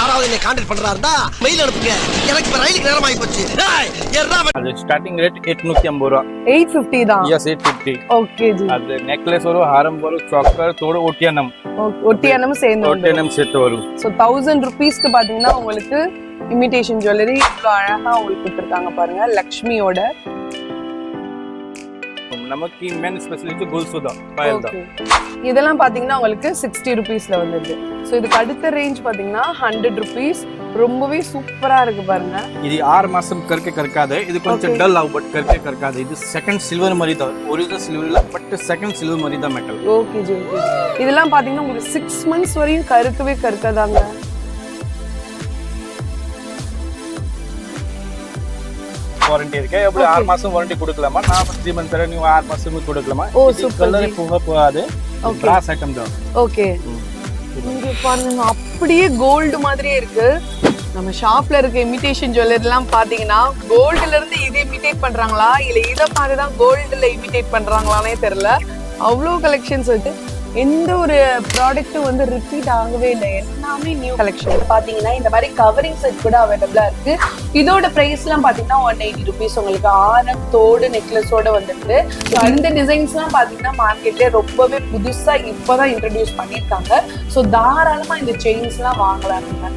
யாராவது என்ன contact பண்றாருந்தா mail அனுப்புங்க. எனக்கு இப்ப ரயிலுக்கு நேரம் ஆகி போச்சு. அது ஸ்டார்டிங் ரேட் 850 ரூபா. 850 தான். यस 850. Okay G. அது நெக்லஸ் ஒரு ஹாரம் ஒரு சாக்கர் தோட ஒட்டியானம். ஒட்டியானம் சேர்ந்து ஒட்டியானம் சேர்த்து வரும். சோ 1000 ரூபீஸ்க்கு பாத்தீங்கன்னா உங்களுக்கு இமிடேஷன் ஜுவல்லரி இவ்வளவு அழகா உங்களுக்கு கொடுத்திருக்காங்க பாருங்க லக்ஷ்மியோட. நமக்கு மெயின் ஸ்பெஷலிட்டி கோல்சு தான் பாயல் தான். இதெல்லாம் பாத்தீங்கன்னா உங்களுக்கு 60 ரூபீஸ்ல வந்துருது. சோ இதுக்கு அடுத்த ரேஞ்ச் பாத்தீங்கன்னா 100 ரூபீஸ். ரொம்பவே சூப்பரா இருக்கு பாருங்க. இது 6 மாசம் கர்க்கே கர்க்காது. இது கொஞ்சம் டல் ஆகும் பட் கர்க்கே கர்க்காது. இது செகண்ட் சில்வர் மாதிரி தான். ஒரிஜினல் சில்வர் இல்ல பட் செகண்ட் சில்வர் மாதிரி தான் மெட்டல். Okay G okay. இதெல்லாம் பாத்தீங்கன்னா உங்களுக்கு 6 months வரையும் கருக்கவே கர்க்காதாங்க. வாரண்டி இருக்கு. அப்படி 6 மாசம் வாரண்டி கொடுக்கலாமா? நான் 3 months தரேன், நீங்க 6 மாசம் கொடுக்கலாமா? ஓ இது சூப்பர். கலர் போகாது. பிராஸ் ஐட்டம் தான். ஓகே. இங்க பாருங்க அப்படியே கோல்ட் மாதிரியே இருக்கு. நம்ம ஷாப்ல இருக்க இமிடேஷன் ஜுவல்லரி எல்லாம் பாத்தீங்கன்னா கோல்ட்ல இருந்து இதை இமிடேட் பண்றாங்களா இல்ல இத மாதிரி தான் கோல்ட்ல இமிடேட் பண்றாங்களானே தெரியல. அவ்வளவு கலெக்ஷன்ஸ் இருக்கு. எந்த ஒரு ப்ராடக்ட்டும் வந்து ரிப்பீட் ஆகவே இல்லை. எல்லாமே நியூ கலெக்ஷன். பாத்தீங்கன்னா இந்த மாதிரி கவரிங் செட் கூட அவைலபிளா இருக்கு. இதோட பிரைஸ் எல்லாம் பாத்தீங்கன்னா 180 ரூபீஸ். உங்களுக்கு ஆரம் தோடு நெக்லஸோட வந்துருக்கு. இந்த டிசைன்ஸ் எல்லாம் பாத்தீங்கன்னா மார்க்கெட்ல ரொம்பவே புதுசா இப்பதான் இன்ட்ரடியூஸ் பண்ணிருக்காங்க. ஸோ தாராளமா இந்த செயின்ஸ் எல்லாம் வாங்கலாங்க.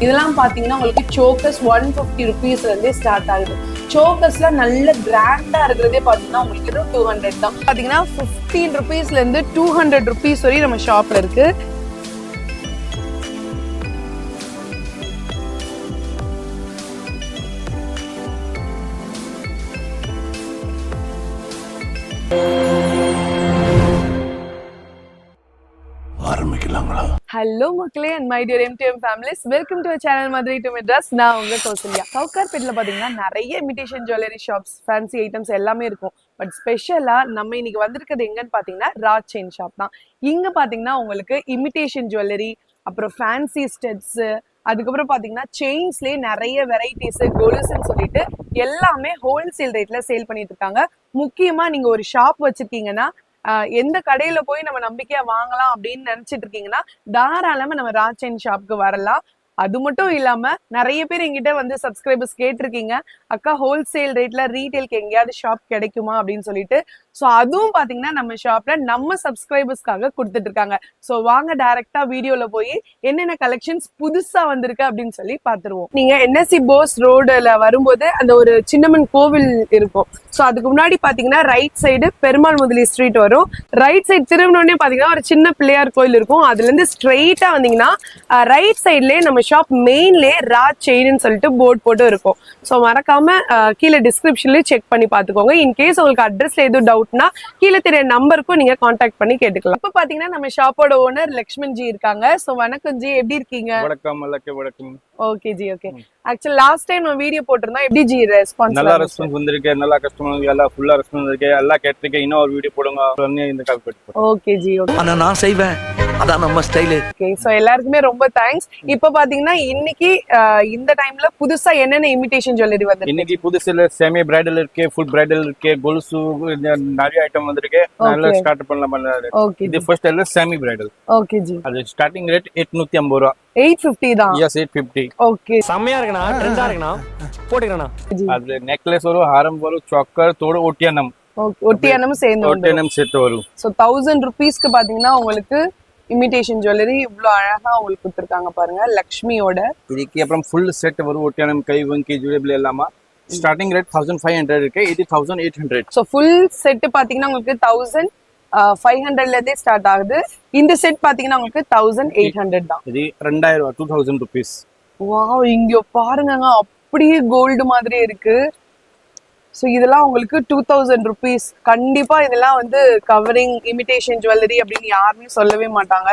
இதெல்லாம் பாத்தீங்கன்னா உங்களுக்கு சோக்கஸ் 150 ரூபீஸ்ல இருந்தே ஸ்டார்ட் ஆகுது. சோக்கஸ்ல நல்ல கிராண்டா இருக்கிறதே பாத்தீங்கன்னா உங்களுக்கு 200 தான். பாத்தீங்கன்னா 15 ரூபீஸ்ல இருந்து 200 ரூபீஸ் வரையும் நம்ம ஷாப்ல இருக்கு. ஹலோ மக்களே and my dear MTM families, welcome to channel Madurai to Madras. நான் உங்க கௌசல்யா. சவுகார்பேட்ல பாத்தீங்கன்னா நிறைய imitation jewellery shops, fancy items எல்லாமே இருக்கும். பட் ஸ்பெஷலா நம்ம இன்னைக்கு வந்திருக்கிறது எங்கன்னு பாத்தீங்கன்னா ராஜ் செயின் ஷாப் தான். இங்க பாத்தீங்கன்னா உங்களுக்கு இமிடேஷன் ஜுவல்லரி, அப்புறம் ஃபேன்சி ஸ்டெட்ஸ், அதுக்கப்புறம் பாத்தீங்கன்னா செயின்ஸ்லயே நிறைய வெரைட்டிஸ், கொலுசுன்னு சொல்லிட்டு எல்லாமே ஹோல்சேல் ரேட்ல சேல் பண்ணிட்டு இருக்காங்க. முக்கியமா நீங்க ஒரு ஷாப் வச்சிருக்கீங்கன்னா எந்த கடையில போய் நம்ம நம்பிக்கையா வாங்கலாம் அப்படின்னு நினைச்சிட்டு இருக்கீங்கன்னா தாராளமா நம்ம ராஜ் செயின் ஷாப்க்கு வரலாம். அது மட்டும் இல்லாம நிறைய பேர் எங்கிட்ட வந்து சப்ஸ்கிரைபர்ஸ் கேட்டிருக்கீங்க, அக்கா ஹோல்சேல் ரேட்ல ரீட்டைலுக்கு எங்கேயாவது ஷாப் கிடைக்குமா அப்படின்னு சொல்லிட்டு. ஸோ அதுவும் பாத்தீங்கன்னா நம்ம ஷாப்ல நம்ம சப்ஸ்கிரைபர்ஸ்க்காக கொடுத்துட்டு இருக்காங்க. ஸோ வாங்க டைரக்டா வீடியோல போய் என்னென்ன கலெக்ஷன்ஸ் புதுசா வந்திருக்கு அப்படின்னு சொல்லி பாத்துருவோம். நீங்க NSC போஸ் ரோடுல வரும்போது அந்த ஒரு சின்னம்மன் கோவில் இருக்கும். ஸோ அதுக்கு முன்னாடி பாத்தீங்கன்னா ரைட் சைடு பெருமாள் முதலி ஸ்ட்ரீட் வரும். ரைட் சைடு திரும்பினோடனே பாத்தீங்கன்னா ஒரு சின்ன பிள்ளையார் கோயில் இருக்கும். அதுல இருந்து ஸ்ட்ரெயிட்டா வந்தீங்கன்னா ரைட் சைட்லயே நம்ம ஷாப் மெயின்லயே ராஜ் செயின் சொல்லிட்டு போர்ட் போட்டு இருக்கும். ஸோ மறக்காம கீழே டிஸ்கிரிப்ஷன்லயே செக் பண்ணி பாத்துக்கோங்க. இன்கேஸ் உங்களுக்கு அட்ரஸ்ல எதுவும் டவுட்னா கீழே தெரிய நம்பருக்கும் நீங்க கான்டாக்ட் பண்ணி கேட்டுக்கலாம். இப்ப பாத்தீங்கன்னா நம்ம ஷாப்போட ஓனர் லக்ஷ்மண் ஜி இருக்காங்க. சோ வணக்கம் ஜி, எப்படி இருக்கீங்க? வணக்கம் வணக்கம். Okay G okay. Actually last time நம்ம வீடியோ போட்டிருந்தோம். எப்படி ஜி ரெஸ்பான்ஸ்? நல்ல ரெஸ்பான்ஸ் வந்திருக்கு. நல்ல கஸ்டமர் எல்லாம் ஃபுல்லா ரெஸ்பான்ஸ் இருக்கு. எல்லாம் கேட்டிருக்கேன், இன்னும் ஒரு வீடியோ போடுங்க இந்த கால் பண்ணி. Okay G okay. ஆனா நான் செய்வேன், அதான் நம்ம ஸ்டைல். ஓகே, சோ எல்லாருக்குமே ரொம்ப தேங்க்ஸ். இப்போ பாத்தீங்கன்னா இன்னைக்கு இந்த டைம்ல புதுசா என்னென்ன இமிடேஷன் ஜுவல்லரி வந்திருக்கு? இன்னைக்கு புதுசுல செமி பிரைடல் இருக்கு, ஃபுல் பிரைடல் இருக்கு, கொலுசு நிறைய ஐட்டம் வந்திருக்கு. நல்லா ஸ்டார்ட் பண்ணலாம். ஓகே, இது ஃபர்ஸ்ட் எல்லாம் செமி பிரைடல். Okay G. அது ஸ்டார்டிங் ரேட் 850 ரூபாய். 850 தான். எஸ் 850. ஓகே, செமையா இருக்குண்ணா, ட்ரெண்டா இருக்குண்ணா, போட்டுக்கண்ணா. அது நெக்லஸ் ஒரு ஹாரம் ஒரு சாக்கர் தோட ஒட்டியானம். ஒட்டியானம் சேர்த்து வரும். சோ 1000 ரூபீஸ்க்கு பாத்தீங்கன்னா உங்களுக்கு இமிடேஷன் ஜுவல்லரி இவ்வளவு அழகா உங்களுக்கு கொடுத்திருக்காங்க பாருங்க லக்ஷ்மியோட. இதுக்கு அப்புறம் ஃபுல் செட் வரும். ஒட்டியானம் கை வங்கி ஜுவல்லரி எல்லாமா ஸ்டார்டிங் ரேட் 1500 இருக்கு. இது 1800. சோ ஃபுல் செட் பாத்தீங்கன்னா உங்களுக்கு 1500ல இருந்தே ஸ்டார்ட் ஆகுது. இந்த செட் பாத்தீங்கன்னா உங்களுக்கு 1800 தான். இது 2000 ரூபாய், 2000 rupees. வாவ், இங்க பாருங்க அப்படியே கோல்டு மாதிரி இருக்கு. ஸோ இதெல்லாம் உங்களுக்கு 2000 rupees. கண்டிப்பா இதெல்லாம் வந்து கவரிங் இமிடேஷன் ஜுவல்லரி அப்படின்னு யாருமே சொல்லவே மாட்டாங்க.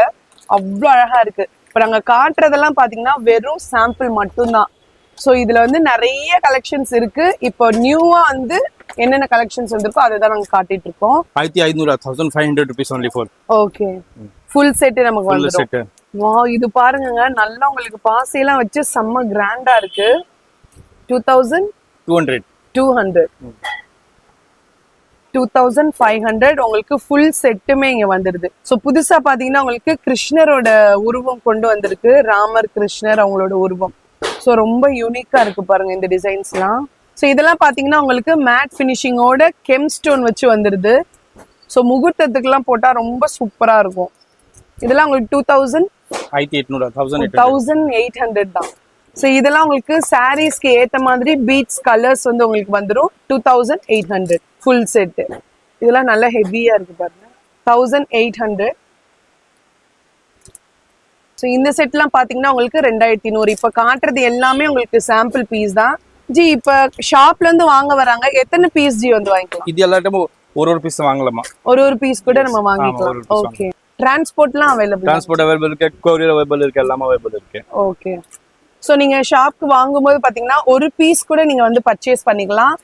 அவ்வளோ அழகா இருக்கு. இப்போ நாங்க காட்டுறதெல்லாம் பாத்தீங்கன்னா வெறும் சாம்பிள் மட்டும்தான். ஸோ இதுல வந்து நிறைய கலெக்ஷன்ஸ் இருக்கு. இப்போ நியூவா வந்து என்னென்ன கலெக்ஷன்ஸ் வந்திருக்கோ அதை தான் நாங்க காட்டிட்டு இருக்கோம். 1500, 1500 rupees only for. Okay, full set நமக்கு வந்துரும். வாவ், இது பாருங்க நல்லா உங்களுக்கு பாசையெல்லாம் வச்சு செம்ம கிராண்டா இருக்கு. 2200. 2500 உங்களுக்கு ஃபுல் செட்டுமே இங்க வந்துருது. ஸோ புதுசா பாத்தீங்கன்னா உங்களுக்கு கிருஷ்ணரோட உருவம் கொண்டு வந்திருக்கு, ராமர் கிருஷ்ணர் அவங்களோட உருவம். ஸோ ரொம்ப யூனிக்கா இருக்கு பாருங்க இந்த டிசைன்ஸ்லாம். ஸோ இதெல்லாம் பாத்தீங்கன்னா உங்களுக்கு மேட் ஃபினிஷிங்கோட கெம் ஸ்டோன் வச்சு வந்துருது. ஸோ முகூர்த்தத்துக்குலாம் போட்டா ரொம்ப சூப்பரா இருக்கும். இதெல்லாம் உங்களுக்கு 1800 தான். ஸோ இதெல்லாம் உங்களுக்கு சாரீஸ்க்கு ஏத்த மாதிரி பீட்ஸ் கலர்ஸ் வந்து உங்களுக்கு வந்துடும். 2800 ஃபுல் செட்டு. இதெல்லாம் நல்ல ஹெவியா இருக்கு பாருங்க. 1800. ஸோ இந்த செட்லாம் பாத்தீங்கன்னா உங்களுக்கு 2100. இப்ப காட்டுறது எல்லாமே உங்களுக்கு சாம்பிள் பீஸ் தான் ஜி. இப்ப ஷாப்ல இருந்து வாங்க வராங்க, எத்தனை பீஸ் ஜி வந்து வாங்கிக்கலாம்? இது எல்லாத்தையும் ஒரு பீஸ் வாங்கலாமா? ஒரு பீஸ் கூட நம்ம வாங்கிக்கலாம். ஓகே. டிரான்ஸ்போர்ட்லாம் அவைலபிள்? டிரான்ஸ்போர்ட் அவைலபிள் இருக்கு, கொரியர் அவைலபிள் இருக்கு, எல்லாமே அவைலபிள் இருக்கு. ஓகே. ஸோ நீங்க ஷாப்க்கு வாங்கும்போது பாத்தீங்கன்னா ஒரு பீஸ் கூட நீங்க வந்து பர்ச்சேஸ் பண்ணிக்கலாம்.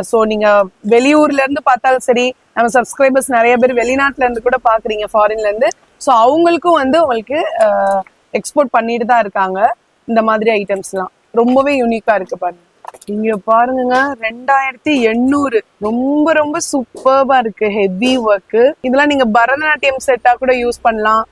ஸோ நீங்க வெளியூர்ல இருந்து பார்த்தாலும் சரி, நம்ம சப்ஸ்கிரைபர்ஸ் நிறைய பேர் வெளிநாட்டுல இருந்து கூட பாக்குறீங்க, ஃபாரின்ல இருந்து. ஸோ அவங்களுக்கும் வந்து உங்களுக்கு எக்ஸ்போர்ட் பண்ணிட்டு தான் இருக்காங்க இந்த மாதிரி ஐட்டம்ஸ்லாம். ரொம்பவே யூனிக்கா இருக்கு பாருங்க. இங்க பாருங்க 2800. ரொம்ப ரொம்ப சூப்பர்பா இருக்கு, ஹெவி ஒர்க். இதெல்லாம் நீங்க பரதநாட்டியம் செட்டா கூட யூஸ் பண்ணலாம்.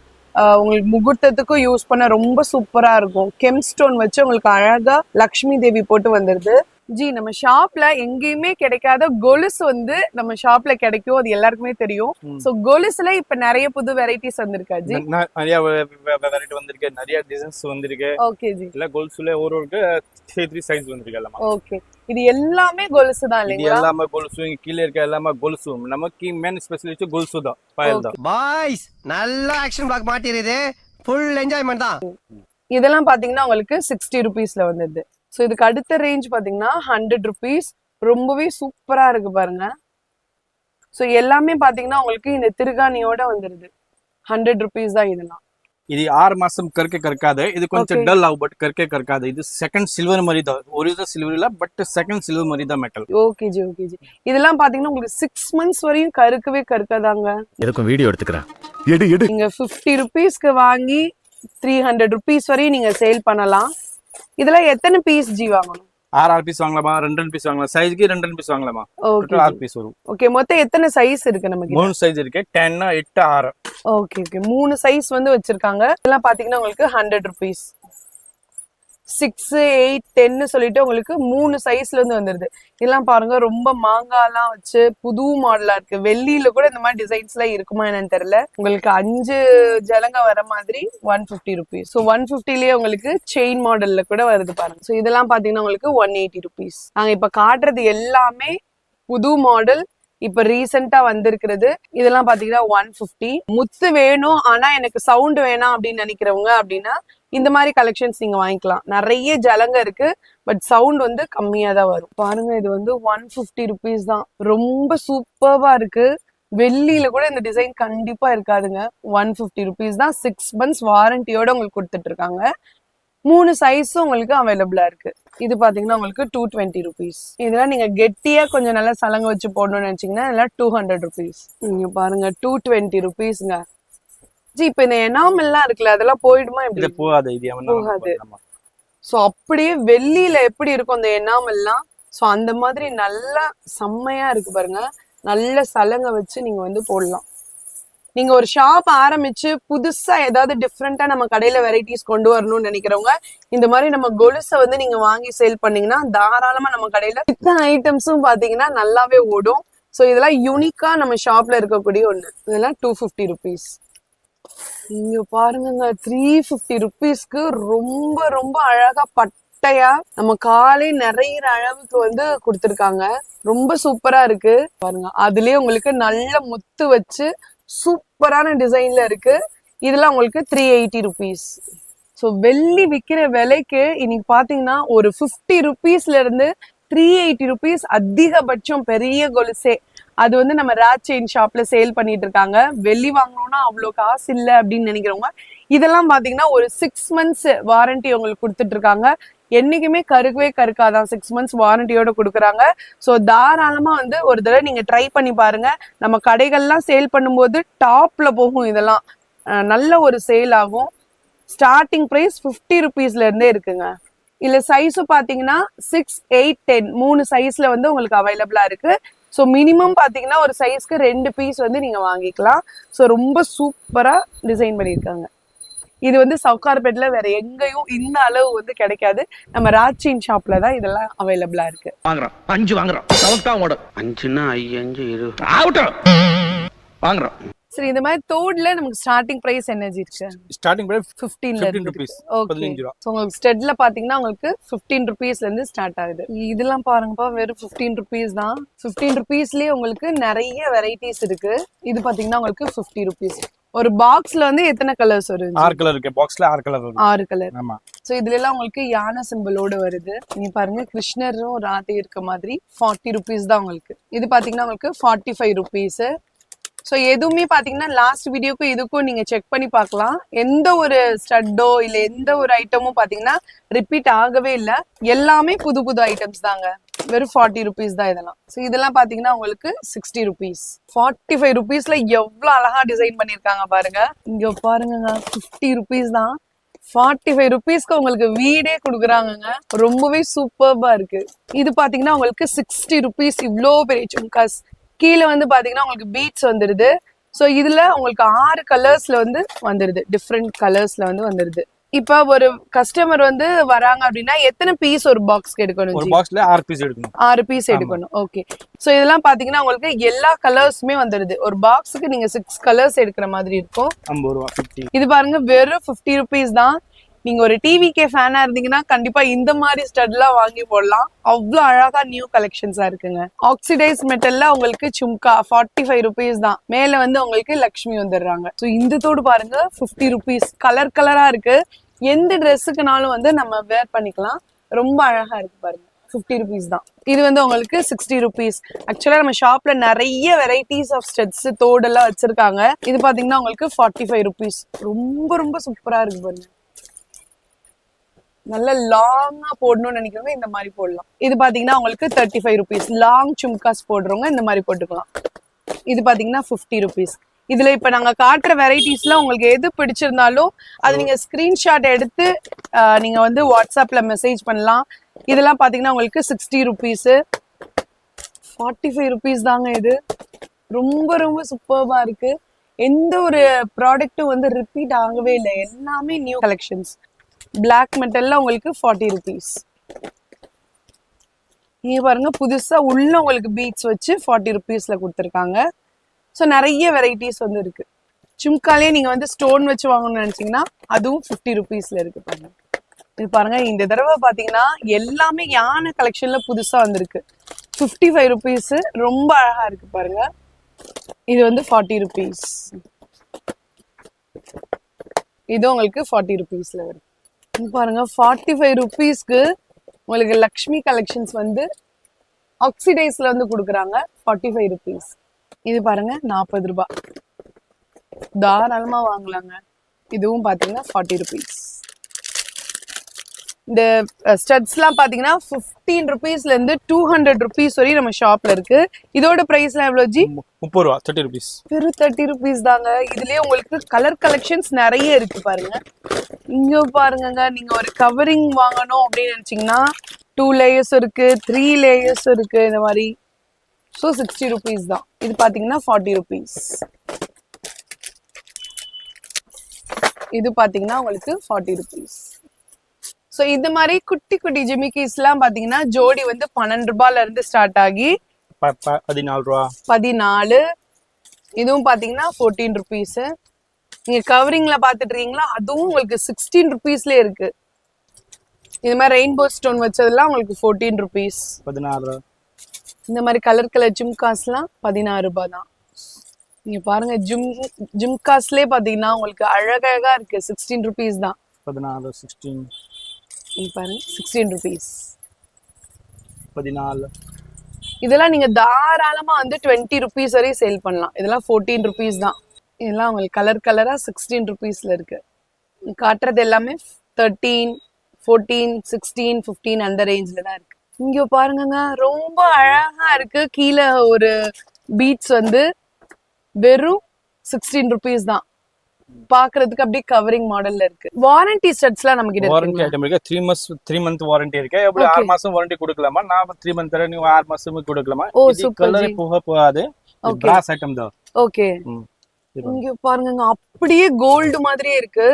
உங்களுக்கு முகூர்த்தத்துக்கும் யூஸ் பண்ண ரொம்ப சூப்பரா இருக்கும். கெம் ஸ்டோன் வச்சு உங்களுக்கு அழகா லக்ஷ்மி தேவி போட்டு வந்துருது ஜி. நம்ம ஷாப்ல எங்கேயுமே கிடைக்காத கொலுசு வந்து நம்ம ஷாப்ல கிடைக்கும், அது எல்லாருக்குமே தெரியும். சோ கொலுசுல இப்ப நிறைய புது வெரைட்டிஸ் வந்திருக்கா ஜி? நிறைய வெரைட்டி வந்திருக்கு, நிறைய டிசைன்ஸ் வந்திருக்கு. Okay G. இல்ல கொலுசுல ஒரு 3 சைஸ் வந்திருக்கு எல்லாமே. ஓகே. இது எல்லாமே கொலுசு தான் இல்லையா? இது எல்லாமே கொலுசு. இங்க கீழ இருக்க எல்லாமே கொலுசு. நமக்கு மெயின் ஸ்பெஷலிஸ்ட் கொலுசு தான், பாயல் தான். பாய்ஸ் நல்ல ஆக்ஷன் பிளாக் மாட்டிருது, ஃபுல் என்ஜாய்மென்ட் தான். இதெல்லாம் பாத்தீங்கன்னா உங்களுக்கு 60 ருபீஸ்ல வந்துருது. ஸோ இதுக்கு அடுத்த ரேஞ்ச் பாத்தீங்கன்னா 100 ருபீஸ். ரொம்பவே சூப்பரா இருக்கு பாருங்க. ஸோ எல்லாமே பாத்தீங்கன்னா உங்களுக்கு இந்த திருகாணியோட வந்துருது. 100 ருபீஸ் தான் இதெல்லாம். இது 6 மாசம் கற்கே கற்காது. இது கொஞ்சம் டல் ஆகும், பட் கற்கே கற்காது. இது செகண்ட் சில்வர் மாதிரி தான், ஒரிஜினல் சில்வர் இல்ல, பட் செகண்ட் சில்வர் மாதிரி தான் metal. Okay G, okay G. இதெல்லாம் பாத்தீங்கன்னா உங்களுக்கு 6 மந்த்ஸ் வரையும் கருக்கவே கற்காதாங்க. எதுக்கும் வீடியோ எடுத்துக்கிறேன். நீங்க 50 ருபீஸ்க்கு வாங்கி 300 ருபீஸ் வரையும் நீங்க சேல் பண்ணலாம். இதெல்லாம் எத்தனை பீஸ் ஜி வாங்கணும்? 6 பீஸ் வாங்கலாமா, 2 பீஸ் வாங்கலாம். சைஸ்க்கு 2 பீஸ் வாங்கலாமா? ஓகே. 6 பீஸ் வரும். ஓகே. மொத்தம் எத்தனை சைஸ் இருக்கு நமக்கு? 3 சைஸ் இருக்கு, 10, 8, 6. Okay okay. 3 சைஸ் வந்து வச்சிருக்காங்க. இதெல்லாம் பாத்தீங்கன்னா உங்களுக்கு 100 ருபீஸ். 6, 8, 10 சொல்லிட்டு உங்களுக்கு 3 சைஸ்ல இருந்து வந்துருது. இதெல்லாம் பாருங்க ரொம்ப மாங்காலாம் வச்சு புது மாடலா இருக்கு. வெள்ளியில கூட இந்த மாதிரி டிசைன்ஸ் எல்லாம் இருக்குமா என்னன்னு தெரியல. உங்களுக்கு 5 ஜலங்க வர மாதிரி 150 ருபீஸ். ஸோ 150லயே உங்களுக்கு செயின் மாடல்ல கூட வருது பாருங்க. ஸோ இதெல்லாம் பாத்தீங்கன்னா உங்களுக்கு 180 ருபீஸ். நாங்க இப்ப காட்டுறது எல்லாமே புது மாடல், இப்ப ரீசெண்டா வந்திருக்கிறது. இதெல்லாம் பாத்தீங்கன்னா 150. முத்து வேணும் ஆனா எனக்கு சவுண்ட் வேணாம் அப்படின்னு நினைக்கிறவங்க அப்படின்னா இந்த மாதிரி கலெக்ஷன்ஸ் நீங்க வாங்கிக்கலாம். நிறைய ஜலங்க இருக்கு, பட் சவுண்ட் வந்து கம்மியா தான் வரும். பாருங்க இது வந்து 150 ருபீஸ் தான். ரொம்ப சூப்பர்வா இருக்கு. வெள்ளியில கூட இந்த டிசைன் கண்டிப்பா இருக்காதுங்க. 150 ருபீஸ் தான். 6 மந்த்ஸ் வாரண்டியோட உங்களுக்கு கொடுத்துட்டு இருக்காங்க. 3 சைஸும் உங்களுக்கு அவைலபிளா இருக்கு. இது பாத்தீங்கன்னா உங்களுக்கு 220 ருபீஸ். இதெல்லாம் நீங்க கெட்டியா கொஞ்சம் நல்லா சலங்க வச்சு போடணும்னு நினைச்சீங்கன்னா இதெல்லாம் 200 ருபீஸ். நீங்க பாருங்க 220 ருபீஸ்ங்க ஜி. இப்ப இந்த எனாமல் எல்லாம் இருக்குல்ல, அதெல்லாம் போயிடுமா? எப்படி போகாது? போகாது. சோ அப்படியே வெள்ளியில எப்படி இருக்கும் அந்த எனாமெல்லாம், சோ அந்த மாதிரி நல்லா செம்மையா இருக்கு பாருங்க. நல்ல சலங்க வச்சு நீங்க வந்து போடலாம். நீங்க ஒரு ஷாப் ஆரம்பிச்சு புதுசா ஏதாவது டிஃப்ரெண்டா நம்ம கடையில வெரைட்டிஸ் கொண்டு வரணும்னு நினைக்கிறவங்க இந்த மாதிரி நம்ம கொலுசை வந்து நீங்க வாங்கி சேல் பண்ணீங்கன்னா தாராளமா நம்ம கடையில இத்தனை ஐட்டம்ஸும் பாத்தீங்கன்னா நல்லாவே ஓடும். சோ இதெல்லாம் யூனிக்கா நம்ம ஷாப்ல இருக்கக்கூடிய ஒண்ணு. இதெல்லாம் 250 ருபீஸ். இங்க பாருங்க 350 ருபீஸ்க்கு ரொம்ப ரொம்ப அழகா பட்டையா நம்ம காலை நிறையிற அளவுக்கு வந்து கொடுத்துருக்காங்க. ரொம்ப சூப்பரா இருக்கு பாருங்க. அதுலயே உங்களுக்கு நல்ல முத்து வச்சு சூப்பரான டிசைன்ல இருக்கு. இதெல்லாம் உங்களுக்கு 380 ருபீஸ். ஸோ வெள்ளி விற்கிற விலைக்கு இன்னைக்கு பாத்தீங்கன்னா ஒரு 50 ருபீஸ்ல இருந்து 380 ருபீஸ் அதிகபட்சம் பெரிய கொலுசே. அது வந்து நம்ம ராஜ் செயின் ஷாப்ல சேல் பண்ணிட்டு இருக்காங்க. வெள்ளி வாங்கணும்னா அவ்வளோ காசு இல்லை அப்படின்னு நினைக்கிறவங்க இதெல்லாம் பாத்தீங்கன்னா ஒரு 6 மந்த்ஸ் வாரண்டி உங்களுக்கு கொடுத்துட்டு இருக்காங்க. என்னைக்குமே கருக்கவே கருக்காதான், 6 மந்த்ஸ் வாரண்டியோட கொடுக்குறாங்க. ஸோ தாராளமா வந்து ஒரு தடவை நீங்க ட்ரை பண்ணி பாருங்க. நம்ம கடைகள்லாம் சேல் பண்ணும்போது டாப்ல போகும், இதெல்லாம் நல்ல ஒரு சேல் ஆகும். ஸ்டார்டிங் பிரைஸ் 50 ருபீஸ்ல இருந்தே இருக்குங்க. இல்ல சைஸும் பாத்தீங்கன்னா 6, 8, 10 3 சைஸ்ல வந்து உங்களுக்கு அவைலபிளா இருக்கு. ஸோ மினிமம் பாத்தீங்கன்னா ஒரு சைஸ்க்கு 2 பீஸ் வந்து நீங்க வாங்கிக்கலாம். ஸோ ரொம்ப சூப்பரா டிசைன் பண்ணியிருக்காங்க. இது வந்து சவுகார்பேட்ல வேற எங்கேயும் இந்த அளவு வந்து கிடைக்காது. நம்ம ராஜ்சின் ஷாப்ல தான் இதெல்லாம் அவைலபிளா இருக்கு. வாங்குறோம் 5 வாங்குறோம் சவுக்கா மாடல் 5ன்னா 5 20 ஆகட்டும் வாங்குறோம். சரி, இந்த மாதிரி தோடுல நமக்கு ஸ்டார்டிங் பிரைஸ் என்னஜி இருக்கு? Starting price 15 rupees. ஓகே. 15 ரூபா. ஸோ உங்களுக்கு ஸ்டெட்ல பாத்தீங்கன்னா உங்களுக்கு 15 ருபீஸ்ல இருந்து ஸ்டார்ட் ஆகுது. இதெல்லாம் பாருங்கப்பா, வெறும் 15 ருபீஸ் தான். 15 ருபீஸ்லயே உங்களுக்கு நிறைய வெரைட்டிஸ் இருக்கு. இது பாத்தீங்கன்னா உங்களுக்கு 50 ருபீஸ். ஒரு பாக்ஸ்ல வந்து எத்தனை கலர்ஸ் வருது? 6 கலர் இருக்கு. பாக்ஸ்ல 6 கலர் வருது. 6 கலர். ஆமா. சோ இதுல எல்லாம் உங்களுக்கு யானை சிம்பிளோட வருது. நீங்க பாருங்க, கிருஷ்ணரும் ராதே இருக்க மாதிரி 40 ருபீஸ் தான் உங்களுக்கு. இது பாத்தீங்கன்னா உங்களுக்கு 45 ருபீஸ். ஸோ எதுவுமே பாத்தீங்கன்னா லாஸ்ட் வீடியோக்கும் இதுக்கும் நீங்க செக் பண்ணி பார்க்கலாம். எந்த ஒரு ஸ்டட்டோ இல்ல எந்த ஒரு ஐட்டமும் பாத்தீங்கன்னா ரிப்பீட் ஆகவே இல்லை. எல்லாமே புது புது ஐட்டம்ஸ் தாங்க. வெறும் 40 ருபீஸ் தான் இதெல்லாம். ஸோ இதெல்லாம் பாத்தீங்கன்னா உங்களுக்கு 60 ருபீஸ். 45 ருபீஸ்ல எவ்வளவு அழகா டிசைன் பண்ணிருக்காங்க பாருங்க. இங்க பாருங்க, 50 ருபீஸ் தான். 45 ருபீஸ்க்கு உங்களுக்கு வீடே கொடுக்குறாங்கங்க. ரொம்பவே சூப்பர்பா இருக்கு. இது பாத்தீங்கன்னா உங்களுக்கு 60 ருபீஸ். இவ்வளோ பெரிய சும்காஸ். கீழே வந்து பாத்தீங்கன்னா உங்களுக்கு பீட்ஸ் வந்துருது. ஸோ இதுல உங்களுக்கு 6 கலர்ஸ்ல வந்து வந்துருது. டிஃப்ரெண்ட் கலர்ஸ்ல வந்து வந்துருது. இப்ப ஒரு கஸ்டமர் வந்து வராங்க அப்படின்னா எத்தனை பீஸ் ஒரு பாக்ஸ்க்கு எடுக்கணும்? ஒரு பாக்ஸ்ல 6 பீஸ் எடுக்கணும். 6 பீஸ் எடுக்கணும். ஓகே. சோ இதெல்லாம் பாத்தீங்கன்னா உங்களுக்கு எல்லா கலர்ஸுமே வந்துருது. ஒரு பாக்ஸுக்கு நீங்க 6 கலர்ஸ் எடுக்கிற மாதிரி இருக்கும். 50 ரூபா 50. இது பாருங்க, வெறும் 50 ருபீஸ் தான். நீங்க ஒரு டிவிகே ஃபேனா இருந்தீங்கன்னா கண்டிப்பா இந்த மாதிரி ஸ்டட்லாம் வாங்கி போடலாம். அவ்வளவு அழகா நியூ கலெக்ஷன்ஸா இருக்குங்க. ஆக்சிடைஸ் மெட்டல்ல உங்களுக்கு சும்கா 45 ருபீஸ் தான். மேல வந்து உங்களுக்கு லக்ஷ்மி வந்துடுறாங்க. ஸோ இந்த தோடு பாருங்க 50 ருபீஸ். கலர் கலரா இருக்கு. எந்த ட்ரெஸ்ஸுக்குனாலும் வந்து நம்ம வேர் பண்ணிக்கலாம். ரொம்ப அழகா இருக்கு பாருங்க. 50 ருபீஸ் தான். இது வந்து உங்களுக்கு 60 ருபீஸ். ஆக்சுவலா நம்ம ஷாப்ல நிறைய வெரைட்டிஸ் ஆஃப் ஸ்டெட்ஸ் தோடெல்லாம் வச்சிருக்காங்க. இது பாத்தீங்கன்னா உங்களுக்கு 45 ருபீஸ். ரொம்ப ரொம்ப சூப்பரா இருக்கு பாருங்க. நல்ல லாங்கா போடணும்னு நினைக்கிறவங்க இந்த மாதிரி போடலாம். இது பாத்தீங்கன்னா உங்களுக்கு 35 ருபீஸ். லாங் சும்காஸ் போடுறவங்க இந்த மாதிரி போட்டுக்கலாம். இது பாத்தீங்கன்னா 50 ருபீஸ். இதுல இப்ப நாங்க காட்டுற வெரைட்டிஸ்ல உங்களுக்கு எது பிடிச்சிருந்தாலும் அது நீங்க ஸ்கிரீன்ஷாட் எடுத்து நீங்க வந்து வாட்ஸ்அப்ல மெசேஜ் பண்ணலாம். இதெல்லாம் பாத்தீங்கன்னா உங்களுக்கு 60 ருபீஸ். 45 ருபீஸ் தாங்க இது. ரொம்ப ரொம்ப சூப்பர்பா இருக்கு. எந்த ஒரு ப்ராடக்ட்டும் வந்து ரிப்பீட் ஆகவே இல்லை. எல்லாமே நியூ கலெக்ஷன்ஸ். பிளாக் மெட்டல்ல உங்களுக்கு 40 ருபீஸ். நீங்க பாருங்க, புதுசா உள்ள உங்களுக்கு பீட்ஸ் வச்சு 40 ருபீஸ்ல கொடுத்துருக்காங்க. ஸோ நிறைய வெரைட்டிஸ் வந்து இருக்கு. சும்காலே நீங்க வந்து ஸ்டோன் வச்சு வாங்கணும்னு நினைச்சீங்கன்னா அதுவும் 50 ருபீஸ்ல இருக்கு பாருங்க. இது பாருங்க, இந்த தடவை பாத்தீங்கன்னா எல்லாமே யானை கலெக்ஷன்ல புதுசா வந்திருக்கு. 55 ருபீஸ். ரொம்ப அழகா இருக்கு பாருங்க. இது வந்து 40 ருபீஸ். இது உங்களுக்கு 40 ருபீஸ்ல வருது. பாருங்க, 45 ருபீஸ்க்கு உங்களுக்கு லக்ஷ்மி கலெக்ஷன்ஸ் வந்து ஆக்சிடைஸ்ல வந்து கொடுக்குறாங்க. 45 ருபீஸ். இது பாருங்க 40 ரூபாய். தாராளமா வாங்கலாங்க. இதுவும் பாத்தீங்கன்னா 40 ருபீஸ். இந்த ஸ்டட்ஸ்லாம் பாத்தீங்கன்னா 15 ருபீஸ்ல இருந்து 200 ருபீஸ் வரையும் நம்ம ஷாப்ல இருக்கு. இதோட பிரைஸ்லாம் எவ்வளவு ஜி? 30 ரூபா 30 ருபீஸ். வெறும் 30 ருபீஸ் தாங்க. இதுலயே உங்களுக்கு கலர் கலெக்ஷன்ஸ் நிறைய இருக்கு பாருங்க. இங்க பாருங்க, நீங்க ஒரு கவரிங் வாங்கணும் அப்படின்னு நினைச்சீங்கன்னா 2 லேயர்ஸ் இருக்கு, 3 லேயர்ஸ் இருக்கு இந்த மாதிரி. ஸோ 60 ருபீஸ் தான். இது பாத்தீங்கன்னா 40 ருபீஸ். இது பாத்தீங்கன்னா உங்களுக்கு 40 ருபீஸ். ஸோ இந்த மாதிரி குட்டி குட்டி ஜிமிக்கிஸ் எல்லாம் பாத்தீங்கன்னா ஜோடி வந்து 12 ரூபாயில இருந்து ஸ்டார்ட் ஆகி 14 ரூபா 14. இதுவும் பாத்தீங்கன்னா 14 ருபீஸ். நீங்க கவரிங்ல பாத்துட்டு இருக்கீங்களா, அதுவும் உங்களுக்கு 16 ருபீஸ்ல இருக்கு. இது மாதிரி ரெயின்போ ஸ்டோன் வச்சதெல்லாம் உங்களுக்கு 14 ருபீஸ். 16. இந்த மாதிரி கலர் கலர் ஜிம்காஸ்லாம் 16 ரூபாய் தான். நீங்க பாருங்க, ஜிம்காஸ்லயே பாத்தீங்கன்னா உங்களுக்கு அழகழகா இருக்கு. 16 ருபீஸ் தான். 16 16. நீங்க பாருங்க 16 ருபீஸ். 14. இதெல்லாம் நீங்க தாராளமா வந்து 20 ருபீஸ் வரையும் சேல் பண்ணலாம். இதெல்லாம் 14 ருபீஸ் தான். இதெல்லாம் உங்களுக்கு கலர் கலரா 16 ருபீஸ்ல இருக்கு. காட்டுறது எல்லாமே 13, 14, 16, 15 அந்த ரேஞ்ச்ல தான் இருக்கு. இங்க பாருங்க, ரொம்ப அழகா இருக்கு. கீழே ஒரு பீட்ஸ் வந்து வெறும் 16 ருபீஸ் தான். பாக்குறதுக்கு அப்படியே கவரிங் மாடல்ல இருக்கு. வாரண்டி ஸ்டட்ஸ்லாம் நம்ம கிட்ட வாரண்டி இருக்கு. ஐட்டம் இருக்கு. 3 month வாரண்டி இருக்கு. எப்படி 6 மாசம் வாரண்டி கொடுக்கலாமா? நான் 3 month தரேன், நீங்க 6 மாசம் கொடுக்கலாமா? ஓ இது சூப்பர் கலர் ஜி. போகாது. Okay. பிராஸ் ஐட்டம் தான். ஓகே, இங்க பாருங்க அப்படியே கோல்டு மாதிரியே இருக்கு.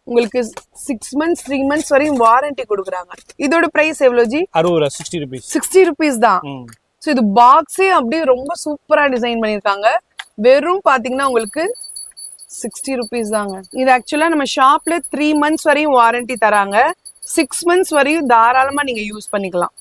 உங்களுக்கு 6 months 3 months வரையும் வாரண்டி கொடுக்குறாங்க. இதோட பிரைஸ் எவ்வளவு ஜி? 60 rupees. 60 rupees தான். சோ இது பாக்ஸே அப்படியே ரொம்ப சூப்பரா டிசைன் பண்ணிருக்காங்க. வெறும் பாத்தீங்கன்னா உங்களுக்கு 60 rupees தாங்க. இது ஆக்சுவலா நம்ம ஷாப்ல 3 months வரையும் வாரண்டி தராங்க. 6 months வரையும் தாராளமா நீங்க யூஸ் பண்ணிக்கலாம்.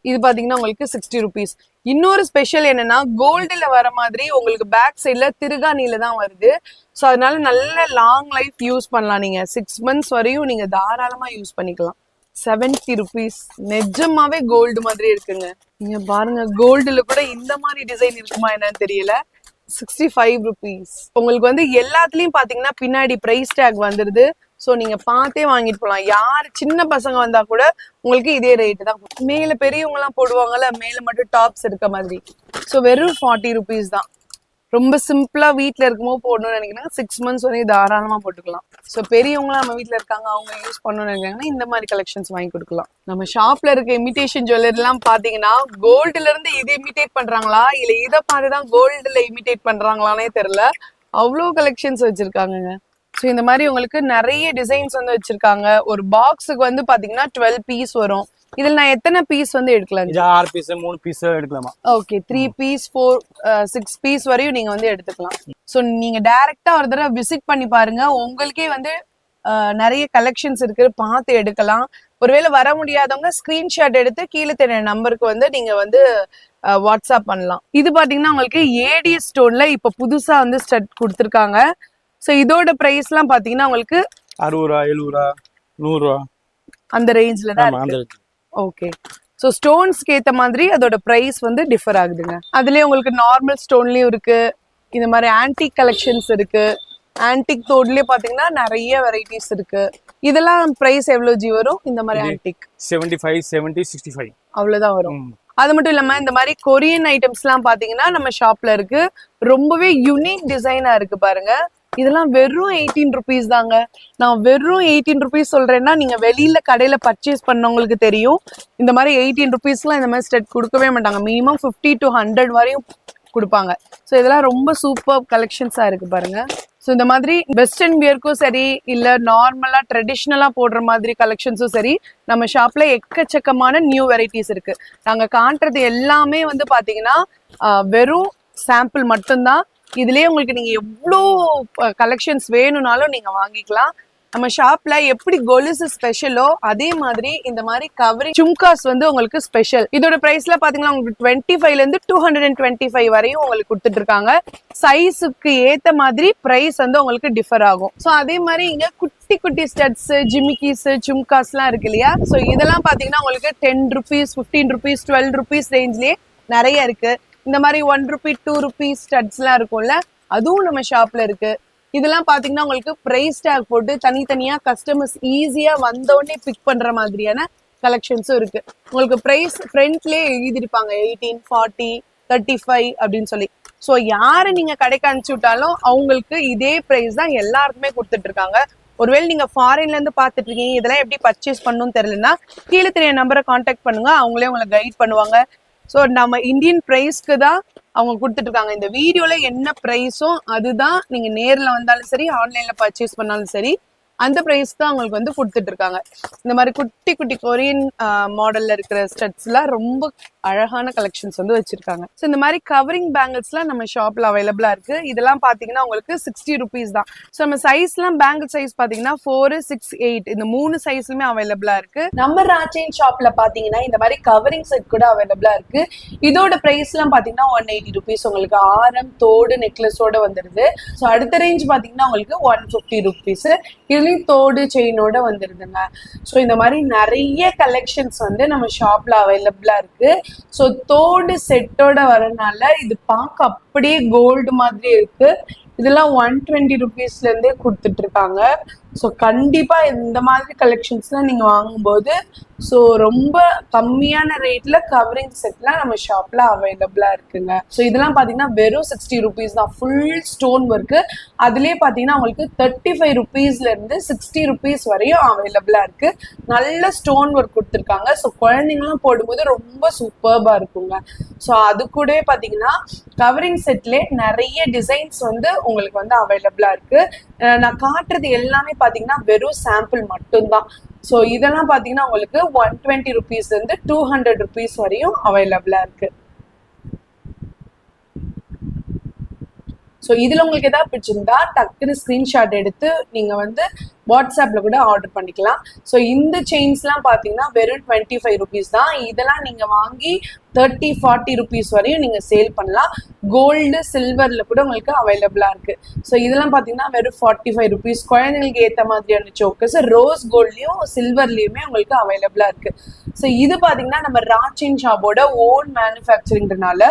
இது பாத்தீங்கன்னா உங்களுக்கு 60 rupees. இன்னொரு ஸ்பெஷல் என்னன்னா கோல்டுல வர மாதிரி உங்களுக்கு பேக் சைட்ல திருகாணியில தான் வருது. ஸோ அதனால நல்ல லாங் லைஃப் யூஸ் பண்ணலாம். நீங்க 6 months வரையும் நீங்க தாராளமா யூஸ் பண்ணிக்கலாம். 70 rupees. நிஜமாவே கோல்டு மாதிரி இருக்குங்க. நீங்க பாருங்க கோல்டுல கூட இந்த மாதிரி டிசைன் இருக்குமா என்னன்னு தெரியல. 65 rupees. உங்களுக்கு வந்து எல்லாத்துலயும் பாத்தீங்கன்னா பின்னாடி பிரைஸ் டேக் வந்துருது. ஸோ நீங்க பார்த்தே வாங்கிட்டு போகலாம். யார் சின்ன பசங்க வந்தா கூட உங்களுக்கு இதே ரேட்டு தான். மேல பெரியவங்க எல்லாம் போடுவாங்கல்ல, மேல மட்டும் டாப்ஸ் இருக்க மாதிரி. ஸோ வெறும் 40 rupees தான். ரொம்ப சிம்பிளா வீட்டுல இருக்கும்போது போடணும்னு நினைக்கிறேன். 6 months வரையும் தாராளமா போட்டுக்கலாம். ஸோ பெரியவங்களாம் நம்ம வீட்டுல இருக்காங்க, அவங்க யூஸ் பண்ணணும்னு நினைக்கிறாங்கன்னா இந்த மாதிரி கலெக்ஷன்ஸ் வாங்கி கொடுக்கலாம். நம்ம ஷாப்ல இருக்க இமிடேஷன் ஜுவல்லரி எல்லாம் பாத்தீங்கன்னா கோல்டுல இருந்து இதை இமிடேட் பண்றாங்களா இல்ல இதை பார்த்துதான் கோல்டுல இமிடேட் பண்றாங்களானே தெரியல. அவ்வளோ கலெக்ஷன்ஸ் வச்சிருக்காங்க. ஸோ இந்த மாதிரி உங்களுக்கு நிறைய டிசைன்ஸ் வந்து வச்சிருக்காங்க. ஒரு பாக்ஸுக்கு வந்து பாத்தீங்கன்னா 12 பீஸ் வரும். இதுல நான் எத்தனை பீஸ் வந்து எடுக்கலாம்? 6 பீஸ் 3 பீஸ் எடுக்கலாமா? ஓகே, 3 பீஸ் 4 6 பீஸ் வரையும் நீங்க வந்து எடுத்துக்கலாம். ஸோ நீங்க டைரக்டா ஒரு தடவை விசிட் பண்ணி பாருங்க. உங்களுக்கே வந்து நிறைய கலெக்ஷன்ஸ் இருக்கு, பார்த்து எடுக்கலாம். ஒருவேளை வர முடியாதவங்க ஸ்கிரீன்ஷாட் எடுத்து கீழே தெரிய நம்பருக்கு வந்து நீங்க வந்து வாட்ஸ்அப் பண்ணலாம். இது பாத்தீங்கன்னா உங்களுக்கு ஏடிஎஸ் ஸ்டோன்ல இப்ப புதுசா வந்து ஸ்டட் கொடுத்துருக்காங்க. ஸோ இதோட பிரைஸ் எல்லாம் பாத்தீங்கன்னா உங்களுக்கு 60 70 100 அந்த ரேஞ்ச்ல தான் இருக்கு. ஓகே, ஸோ ஸ்டோன்ஸ்க்கு ஏத்த மாதிரி அதோட பிரைஸ் வந்து டிஃபர் ஆகுதுங்க. அதுலயே உங்களுக்கு நார்மல் ஸ்டோன்லயும் இருக்கு, இந்த மாதிரி ஆன்டிக் கலெக்ஷன்ஸ் இருக்கு. ஆன்டிக் தோட்லயே பாத்தீங்கன்னா நிறைய வெரைட்டிஸ் இருக்கு. இதெல்லாம் பிரைஸ் எவ்வளவு ஜி வரும்? இந்த மாதிரி ஆன்டிக் 75 70 65 அவ்வளவுதான் வரும். அது மட்டும் இல்லாம இந்த மாதிரி கொரியன் ஐட்டம்ஸ் எல்லாம் பாத்தீங்கன்னா நம்ம ஷாப்ல இருக்கு. ரொம்பவே யூனிக் டிசைனா இருக்கு பாருங்க. இதெல்லாம் வெறும் 18 rupees தாங்க. நான் வெறும் 18 rupees சொல்றேன்னா நீங்க வெளியில கடையில பர்ச்சேஸ் பண்ணவங்களுக்கு தெரியும். இந்த மாதிரி 18 rupeesலாம் இந்த மாதிரி ஸ்டெட் கொடுக்கவே மாட்டாங்க. மினிமம் 50 to 100 வரையும் கொடுப்பாங்க. ஸோ இதெல்லாம் ரொம்ப சூப்பர் கலெக்ஷன்ஸா இருக்கு பாருங்க. ஸோ இந்த மாதிரி வெஸ்டர்ன் வியர்க்கும் சரி இல்ல நார்மலா ட்ரெடிஷ்னலா போடுற மாதிரி கலெக்ஷன்ஸும் சரி நம்ம ஷாப்ல எக்கச்சக்கமான நியூ வெரைட்டிஸ் இருக்கு. நாங்க காட்டுறது எல்லாமே வந்து பாத்தீங்கன்னா வெறும் சாம்பிள் மட்டும்தான். இதுலயே உங்களுக்கு நீங்க எவ்வளோ கலெக்ஷன்ஸ் வேணும்னாலும் நீங்க வாங்கிக்கலாம். நம்ம ஷாப்ல எப்படி கொலுசு ஸ்பெஷலோ அதே மாதிரி இந்த மாதிரி கவரிங் சும்காஸ் வந்து உங்களுக்கு ஸ்பெஷல். இதோட பிரைஸ்ல பாத்தீங்கன்னா உங்களுக்கு 25 இருந்து 225 வரையும் உங்களுக்கு கொடுத்துட்டு இருக்காங்க. சைஸுக்கு ஏத்த மாதிரி பிரைஸ் வந்து உங்களுக்கு டிஃபர் ஆகும். ஸோ அதே மாதிரி இங்க குட்டி குட்டி ஸ்டட்ஸ் ஜிமிக்கிஸ் சும்காஸ் எல்லாம் இருக்கு இல்லையா? ஸோ இதெல்லாம் பாத்தீங்கன்னா உங்களுக்கு 10 rupees 15 rupees 12 rupees ரேஞ்ச்லயே நிறைய இருக்கு. இந்த மாதிரி 1 rupee 2 rupees ஸ்டட்ஸ் எல்லாம் இருக்கும்ல, அதுவும் நம்ம ஷாப்ல இருக்கு. இதெல்லாம் பாத்தீங்கன்னா உங்களுக்கு பிரைஸ் டேக் போட்டு தனித்தனியா கஸ்டமர்ஸ் ஈஸியா வந்தோடனே பிக் பண்ற மாதிரியான கலெக்ஷன்ஸும் இருக்கு. உங்களுக்கு பிரைஸ் ஃப்ரண்ட்லயே எழுதிருப்பாங்க 18 40 35 அப்படின்னு சொல்லி. ஸோ யாரு நீங்க கடைக்கு அனுப்பிச்சு விட்டாலும் அவங்களுக்கு இதே பிரைஸ் தான் எல்லாருக்குமே கொடுத்துட்டு இருக்காங்க. ஒருவேளை நீங்க ஃபாரின்ல இருந்து பாத்துட்டு இருக்கீங்க, இதெல்லாம் எப்படி பர்ச்சேஸ் பண்ணணும்னு தெரியலன்னா கீழே தெரிய நம்பரை கான்டாக்ட் பண்ணுங்க, அவங்களே உங்களை கைட் பண்ணுவாங்க. ஸோ நம்ம இந்தியன் பிரைஸ்க்கு தான் அவங்க கொடுத்துட்டு இருக்காங்க. இந்த வீடியோல என்ன பிரைஸோ அதுதான் நீங்க நேர்ல வந்தாலும் சரி ஆன்லைன்ல பர்ச்சேஸ் பண்ணாலும் சரி அந்த பிரைஸ் தான் அவங்களுக்கு வந்து கொடுத்துட்டு இருக்காங்க. இந்த மாதிரி குட்டி குட்டி கொரியன் மாடல்ல இருக்கிற ஸ்டட்ஸ்லாம் ரொம்ப அழகான கலெக்ஷன்ஸ் வந்து வச்சிருக்காங்க. ஸோ இந்த மாதிரி கவரிங் பேங்கிள்ஸ்லாம் நம்ம ஷாப்ல அவைலபிளா இருக்கு. இதெல்லாம் பாத்தீங்கன்னா உங்களுக்கு 60 rupees தான். ஸோ நம்ம சைஸ்லாம் பேங்கிள் சைஸ் பாத்தீங்கன்னா 4 6 8 இந்த 3 சைஸ்லுமே அவைலபிளா இருக்கு. நம்ம ராஜேன் ஷாப்ல பாத்தீங்கன்னா இந்த மாதிரி கவரிங் செட் கூட அவைலபிளா இருக்கு. இதோட பிரைஸ் எல்லாம் பாத்தீங்கன்னா 180 rupees உங்களுக்கு ஆரம் தோடு நெக்லஸோட வந்துருது. ஸோ அடுத்த ரேஞ்ச் பாத்தீங்கன்னா உங்களுக்கு 150 rupees இதுலயும் தோடு செயினோட வந்துருதுங்க. ஸோ இந்த மாதிரி நிறைய கலெக்ஷன்ஸ் வந்து நம்ம ஷாப்ல அவைலபிளா இருக்கு. ஸோ தோடு செட்டோட வரனால இது பார்க்க அப்படியே கோல்டு மாதிரி இருக்கு. இதெல்லாம் 120 rupeesல இருந்தே கொடுத்துட்டு இருக்காங்க. ஸோ கண்டிப்பா இந்த மாதிரி கலெக்ஷன்ஸ்லாம் நீங்க வாங்கும்போது ஸோ ரொம்ப கம்மியான ரேட்ல கவரிங் செட்லாம் நம்ம ஷாப்ல அவைலபிளா இருக்குங்க. ஸோ இதெல்லாம் பாத்தீங்கன்னா வெறும் 60 ருபீஸ் தான். Full stone work. அதுலயே பாத்தீங்கன்னா உங்களுக்கு 35 ருபீஸ்ல இருந்து 60 ருபீஸ் வரையும் அவைலபிளா இருக்கு. நல்ல ஸ்டோன் ஒர்க் கொடுத்துருக்காங்க. ஸோ குழந்தைங்கலாம் போடும்போது ரொம்ப சூப்பர்பா இருக்குங்க. ஸோ அது கூட பாத்தீங்கன்னா கவரிங் செட்ல நிறைய டிசைன்ஸ் வந்து உங்களுக்கு வந்து அவைலபிளா இருக்கு. நான் காட்டுறது எல்லாமே பாத்தீங்கன்னா வெறும் சாம்பிள் மட்டும்தான். ஸோ இதெல்லாம் பார்த்தீங்கன்னா உங்களுக்கு 120 ருபீஸ்ல இருந்து 200 ருபீஸ் வரையும் அவைலபிளா இருக்கு. ஸோ இதில் உங்களுக்கு எதாவது பிடிச்சிருந்தா டக்குன்னு ஸ்க்ரீன்ஷாட் எடுத்து நீங்கள் வந்து வாட்ஸ்அப்பில் கூட ஆர்டர் பண்ணிக்கலாம். ஸோ இந்த செயின்ஸ்லாம் பார்த்தீங்கன்னா வெறும் 25 ருபீஸ் தான். இதெல்லாம் நீங்கள் வாங்கி 30-40 ருபீஸ் வரையும் நீங்கள் சேல் பண்ணலாம். கோல்டு சில்வரில் கூட உங்களுக்கு அவைலபிளாக இருக்குது. ஸோ இதெல்லாம் பார்த்தீங்கன்னா வெறும் 45 ருபீஸ். குழந்தைங்களுக்கு ஏற்ற மாதிரியான சோக்கஸ் ரோஸ் கோல்ட்லேயும் சில்வர்லேயுமே உங்களுக்கு அவைலபிளாக இருக்குது. ஸோ இது பார்த்தீங்கன்னா நம்ம ராச்சின் ஷாப்போட ஓன் மேனுஃபேக்சரிங்கிறனால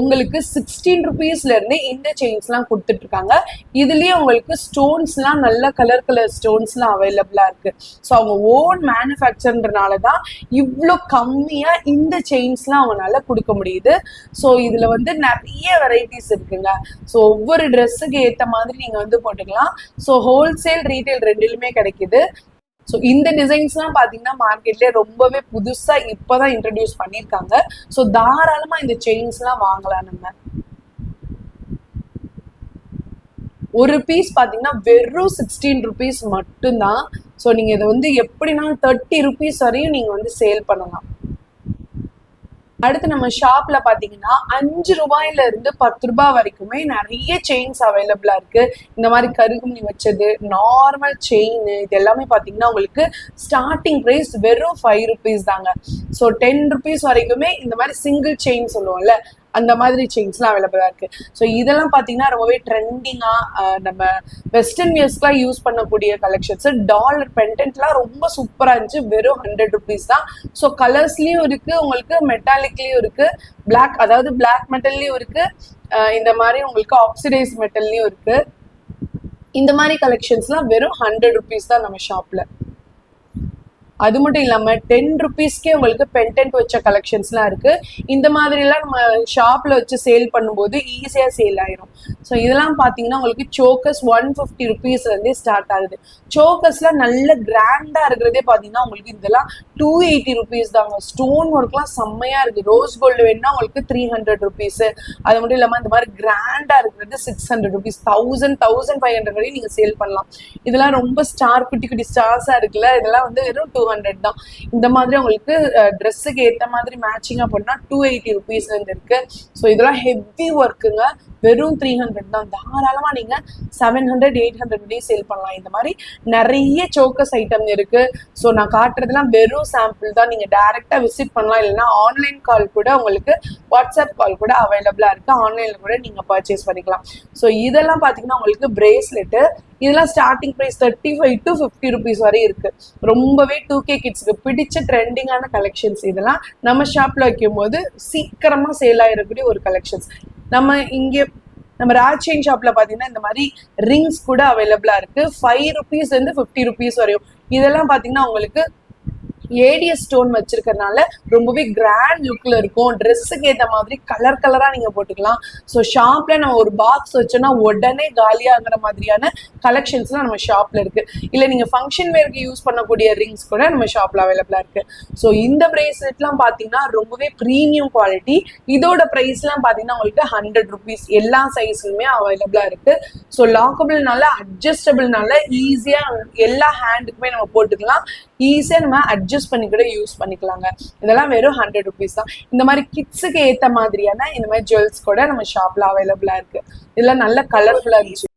உங்களுக்கு 16 ருபீஸ்ல இருந்து இந்த செயின்ஸ்லாம் கொடுத்துட்டு இருக்காங்க. இதுலயே உங்களுக்கு ஸ்டோன்ஸ்லாம் நல்ல கலர் ஸ்டோன்ஸ்லாம் அவைலபிளா இருக்கு. ஸோ அவங்க ஓன் மேனுஃபேக்சர்ன்றனால தான் இவ்வளோ கம்மியா இந்த செயின்ஸ்லாம் அவங்களால கொடுக்க முடியுது. ஸோ இதுல வந்து நிறைய வெரைட்டிஸ் இருக்குங்க. ஸோ ஒவ்வொரு ட்ரெஸ்ஸுக்கு ஏற்ற மாதிரி நீங்க வந்து போட்டுக்கலாம். ஸோ ஹோல்சேல் ரீட்டைல் ரெண்டிலுமே கிடைக்குது. ஸோ இந்த டிசைன்ஸ்லாம் பார்த்தீங்கன்னா மார்க்கெட்லேயே ரொம்பவே புதுசாக இப்போ தான் இன்ட்ரடியூஸ் பண்ணியிருக்காங்க. ஸோ தாராளமாக இந்த செயின்ஸ்லாம் வாங்கலாம். நம்ம ஒரு பீஸ் பார்த்தீங்கன்னா வெறும் 16 ருபீஸ் மட்டும்தான். ஸோ நீங்கள் இதை வந்து எப்படின்னா 30 ருபீஸ் வரையும் நீங்கள் வந்து சேல் பண்ணலாம். அடுத்து நம்ம ஷாப்ல பாத்தீங்கன்னா 5 ரூபாயில இருந்து 10 ரூபாய் வரைக்குமே நிறைய செயின்ஸ் அவைலபிளா இருக்கு. இந்த மாதிரி கருகுமணி வச்சது, நார்மல் செயின், இது எல்லாமே பாத்தீங்கன்னா உங்களுக்கு ஸ்டார்டிங் பிரைஸ் வெறும் 5 ருபீஸ் தாங்க. ஸோ 10 ருபீஸ் வரைக்குமே இந்த மாதிரி சிங்கிள் செயின் சொல்லுவோம்ல, அந்த மாதிரி செயின்ஸ்லாம் அவைலபிளா இருக்கு. ஸோ இதெல்லாம் பார்த்தீங்கன்னா ரொம்பவே ட்ரெண்டிங்கா நம்ம வெஸ்டர்ன் வியர்ஸ்க்குலாம் யூஸ் பண்ணக்கூடிய கலெக்ஷன்ஸ். டாலர் பெண்டன்ட்லாம் ரொம்ப சூப்பரா இருந்துச்சு. வெறும் 100 ருபீஸ் தான். ஸோ கலர்ஸ்லயும் இருக்கு, உங்களுக்கு மெட்டாலிக்லயும் இருக்கு, பிளாக் அதாவது பிளாக் மெட்டல்லையும் இருக்கு, இந்த மாதிரி உங்களுக்கு ஆக்சிடைஸ் மெட்டல்லையும் இருக்கு. இந்த மாதிரி கலெக்ஷன்ஸ்லாம் வெறும் 100 ருபீஸ் தான் நம்ம ஷாப்ல. அது மட்டும் இல்லாம 10 ருபீஸ்க்கே உங்களுக்கு பெண்டன்ட் வச்ச கலெக்ஷன்ஸ்லாம் இருக்கு. இந்த மாதிரிலாம் நம்ம ஷாப்ல வச்சு சேல் பண்ணும்போது ஈஸியா சேல் ஆயிரும். ஸோ இதெல்லாம் பாத்தீங்கன்னா உங்களுக்கு சோக்கஸ் 150 ருபீஸ்ல இருந்தே ஸ்டார்ட் ஆகுது. சோக்கஸ்லாம் நல்ல கிராண்டா இருக்கிறதே பாத்தீங்கன்னா உங்களுக்கு இதெல்லாம் 280 ருபீஸ் தாங்க. ஸ்டோன் ஒர்க்லாம் செம்மையா இருக்கு. ரோஸ் கோல்டு வேணும்னா உங்களுக்கு 300 ருபீஸ். அது மட்டும் இல்லாம இந்த மாதிரி கிராண்டா இருக்கிறது 600 ருபீஸ், 1500 வரையும் நீங்க சேல் பண்ணலாம். இதெல்லாம் ரொம்ப ஸ்டார், குட்டி குட்டி ஸ்டார்ஸா இருக்குல்ல, இதெல்லாம் வந்து வெறும் 200 தான். இந்த மாதிரி உங்களுக்கு ட்ரெஸ்ஸுக்கு ஏற்ற மாதிரி மேட்சிங்கா பண்ணா 280 ருபீஸ்ல இருந்து இருக்கு. ஸோ இதெல்லாம் ஹெவி ஒர்க்குங்க. வெறும் 300 தான். தாராளமா நீங்க 700-800 சேல் பண்ணலாம். இந்த மாதிரி நிறைய சோக்கஸ் ஐட்டம் இருக்கு. ஸோ நான் காட்டுறதுலாம் வெறும் சாம்பிள் தான். நீங்க டைரக்டா விசிட் பண்ணலாம். இல்லைன்னா ஆன்லைன் கால் கூட, உங்களுக்கு வாட்ஸ்அப் கால் கூட அவைலபிளா இருக்கு. ஆன்லைன்ல கூட நீங்க பர்ச்சேஸ் பண்ணிக்கலாம். ஸோ இதெல்லாம் பாத்தீங்கன்னா உங்களுக்கு பிரேஸ்லெட்டு, இதெல்லாம் ஸ்டார்டிங் ப்ரைஸ் 35 to 50 ருபீஸ் வரை இருக்கு. ரொம்பவே 2K கிட்ஸ்க்கு பிடிச்ச ட்ரெண்டிங்கான கலெக்ஷன்ஸ். இதெல்லாம் நம்ம ஷாப்ல வைக்கும் போது சீக்கிரமா சேல் ஆயிடக்கூடிய ஒரு கலெக்ஷன்ஸ். நம்ம ராஜ் செயின் ஷாப்ல பாத்தீங்கன்னா இந்த மாதிரி ரிங்ஸ் கூட அவைலபிளா இருக்கு. 5 ருபீஸ்ல இருந்து 50 ருபீஸ் வரையும். இதெல்லாம் பாத்தீங்கன்னா உங்களுக்கு ஏடிஎஸ் ஸ்டோன் வச்சிருக்கிறதுனால ரொம்பவே கிராண்ட் லுக்ல இருக்கும். ட்ரெஸ்ஸுக்கு ஏற்ற மாதிரி கலர் கலரா நீங்க போட்டுக்கலாம். ஸோ ஷாப்ல நம்ம ஒரு பாக்ஸ் வச்சோன்னா உடனே காலியாகிற மாதிரியான கலெக்ஷன்ஸ்லாம் நம்ம ஷாப்ல இருக்கு. இல்லை நீங்க ஃபங்க்ஷன் வேருக்கு யூஸ் பண்ணக்கூடிய ரிங்ஸ் கூட நம்ம ஷாப்ல அவைலபிளா இருக்கு. ஸோ இந்த பிரேஸ்லெட்லாம் பாத்தீங்கன்னா ரொம்பவே ப்ரீமியம் குவாலிட்டி. இதோட பிரைஸ்லாம் பாத்தீங்கன்னா உங்களுக்கு 100 ருபீஸ். எல்லா சைஸ்லுமே அவைலபிளா இருக்கு. ஸோ லாக்கபிள்னால, அட்ஜஸ்டபிள்னால ஈஸியா எல்லா ஹேண்டுக்குமே நம்ம போட்டுக்கலாம். ஈஸியா நம்ம அட்ஜஸ்ட் பண்ணி கூட யூஸ் பண்ணிக்கலாங்க. இதெல்லாம் வெறும் 100 ருபீஸ் தான். இந்த மாதிரி கிட்ஸுக்கு ஏற்ற மாதிரியான இந்த மாதிரி ஜுவல்ஸ் கூட நம்ம ஷாப்ல அவைலபிளா இருக்கு. இதெல்லாம் நல்ல கலர்ஃபுல்லா இருந்துச்சு.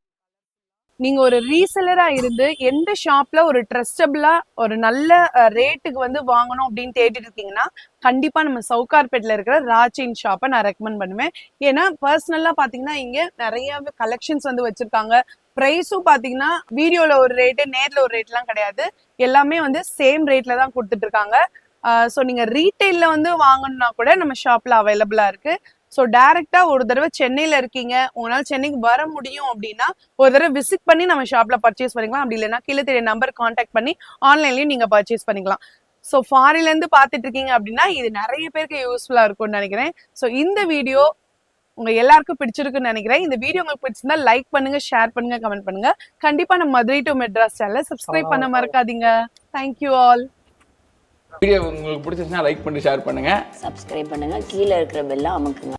நீங்க ஒரு ரீசெலரா இருந்து எந்த ஷாப்ல ஒரு ட்ரஸ்டபிளா ஒரு நல்ல ரேட்டுக்கு வந்து வாங்கணும் அப்படின்னு தேடிட்டு இருக்கீங்கன்னா கண்டிப்பா நம்ம சவுகார்பேட்ல இருக்கிற ராஜ் செயின் ஷாப்பை நான் ரெக்கமெண்ட் பண்ணுவேன். ஏன்னா பர்சனலா பாத்தீங்கன்னா இங்க நிறைய கலெக்ஷன்ஸ் வந்து வச்சிருக்காங்க. பிரைஸும் பாத்தீங்கன்னா வீடியோல ஒரு ரேட்டு, நேர்ல ஒரு ரேட்லாம் கிடையாது. எல்லாமே வந்து சேம் ரேட்ல தான் கொடுத்துட்டு இருக்காங்க. ஸோ நீங்க ரீட்டைல்ல வந்து வாங்கணும்னா கூட நம்ம ஷாப்ல அவைலபிளா இருக்கு. ஸோ டைரக்டா ஒரு தடவை சென்னையில இருக்கீங்க, உங்களால சென்னைக்கு வர முடியும் அப்படின்னா ஒரு தடவை விசிட் பண்ணி நம்ம ஷாப்ல பர்ச்சேஸ் பண்ணிக்கலாம். அப்படி இல்லைன்னா கீழே தெரிய நம்பர் கான்டாக்ட் பண்ணி ஆன்லைன்லயும் நீங்க பர்ச்சேஸ் பண்ணிக்கலாம். ஸோ ஃபாரின்ல இருந்து பார்த்துட்டு இருக்கீங்க அப்படின்னா இது நிறைய பேருக்கு யூஸ்ஃபுல்லா இருக்கும்னு நினைக்கிறேன். ஸோ இந்த வீடியோ உங்க எல்லாருக்கும் பிடிச்சிருக்குன்னு நினைக்கிறேன். இந்த வீடியோ உங்களுக்கு பிடிச்சிருந்தா லைக் பண்ணுங்க, ஷேர் பண்ணுங்க, கமெண்ட் பண்ணுங்க. கண்டிப்பா நம்ம மதுரை டு மெட்ராஸ் சேனலை சப்ஸ்கிரைப் பண்ண மறக்காதீங்க. Thank you all. வீடியோ உங்களுக்கு பிடிச்சிருந்தா லைக் பண்ணி ஷேர் பண்ணுங்க, சப்ஸ்கிரைப் பண்ணுங்க, கீழே இருக்கிற பெல்ல அமுக்குங்க.